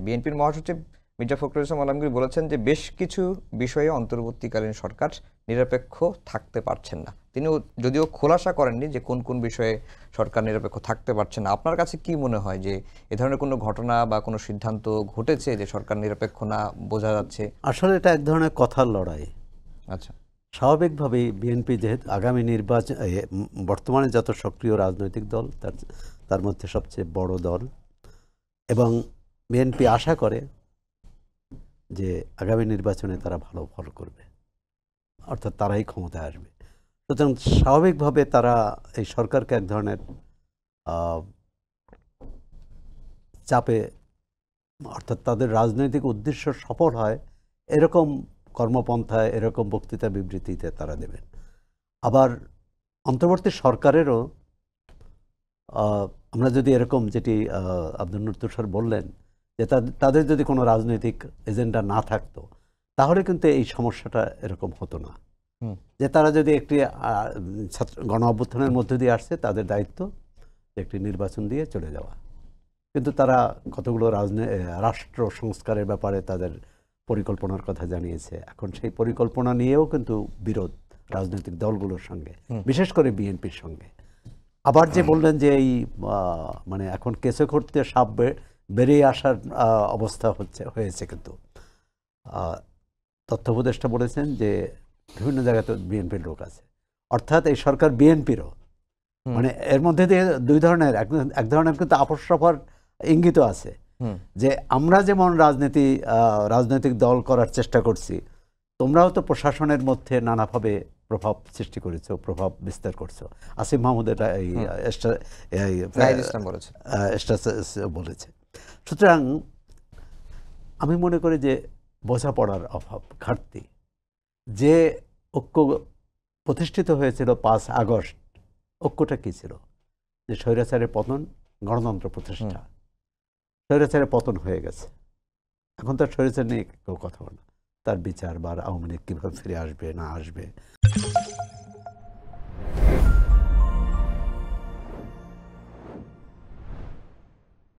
বিএনপির মহাসচিব মির্জা ফখরুল ইসলাম আলমগীর বলেছেন যে বেশ কিছু বিষয়ে অন্তর্বর্তীকালীন সরকার নিরপেক্ষ থাকতে পারছেন না। তিনি যদিও খোলাসা করেননি যে কোন কোন বিষয়ে সরকার নিরপেক্ষ থাকতে পারছে না। আপনার কাছে কি মনে হয় যে এ ধরনের কোনো ঘটনা বা কোনো সিদ্ধান্ত ঘটেছে যে সরকার নিরপেক্ষ না বোঝা যাচ্ছে? আসলে এটা এক ধরনের কথার লড়াই। আচ্ছা, স্বাভাবিকভাবেই বিএনপি যেহেতু আগামী নির্বাচন বর্তমানে যত সক্রিয় রাজনৈতিক দল তার মধ্যে সবচেয়ে বড় দল, এবং বিএনপি আশা করে যে আগামী নির্বাচনে তারা ভালো ফল করবে, অর্থাৎ তারাই ক্ষমতায় আসবে। সুতরাং স্বাভাবিকভাবে তারা এই সরকারকে এক ধরনের চাপে, অর্থাৎ তাদের রাজনৈতিক উদ্দেশ্য সফল হয় এরকম কর্মপন্থায়, এরকম বক্তৃতা বিবৃতিতে তারা দেবেন। আবার অন্তর্বর্তী সরকারেরও আমরা যদি এরকম, যেটি আব্দুল নূর তুষার বললেন, যে তাদের যদি কোনো রাজনৈতিক এজেন্ডা না থাকতো তাহলে কিন্তু এই সমস্যাটা এরকম হতো না। যে তারা যদি একটি গণ অভ্যুত্থানের মধ্যে দিয়ে আসছে, তাদের দায়িত্ব একটি নির্বাচন দিয়ে চলে যাওয়া। কিন্তু তারা কতগুলো রাষ্ট্র সংস্কারের ব্যাপারে তাদের পরিকল্পনার কথা জানিয়েছে। এখন সেই পরিকল্পনা নিয়েও কিন্তু বিরোধ রাজনৈতিক দলগুলোর সঙ্গে, বিশেষ করে বিএনপির সঙ্গে। আবার যে বললেন যে এই মানে এখন কেঁচো করতে সাপ বেরিয়ে আসার অবস্থা হয়েছে, কিন্তু তথ্য উপদেষ্টা বলেছেন যে বিভিন্ন জায়গাতে বিএনপির লোক আছে, অর্থাৎ এই সরকার বিএনপিরও, মানে এর মধ্যে দিয়ে দুই ধরনের, এক ধরনের কিন্তু আপোষ সফার ইঙ্গিত আছে যে আমরা যেমন রাজনৈতিক দল করার চেষ্টা করছি, তোমরাও তো প্রশাসনের মধ্যে নানাভাবে প্রভাব সৃষ্টি করেছো, প্রভাব বিস্তার করছো। আসিফ মাহমুদ এটা বলেছে। সুতরাং আমি মনে করি যে বোঝাপড়ার অভাব, ঘাটতি, যে ঐক্য প্রতিষ্ঠিত হয়েছিল 5 আগস্ট, ঐক্যটা কী ছিল? যে স্বৈরাচারের পতন, গণতন্ত্র প্রতিষ্ঠা। স্বৈরাচারের পতন হয়ে গেছে, এখন তার স্বৈরাচার নিয়ে কেউ কথা বলে না, তার বিচার বা আওয়ামী লীগ কীভাবে ফিরে আসবে না আসবে।